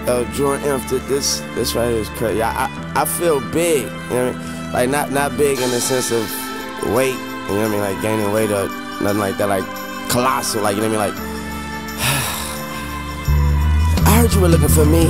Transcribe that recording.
Yo, Jordan Inf, this right here is crazy. I feel big, you know what I mean? Like not big in the sense of weight, you know what I mean? Like gaining weight or nothing like that, like colossal, like, you know what I mean? Like, I heard you were looking for me.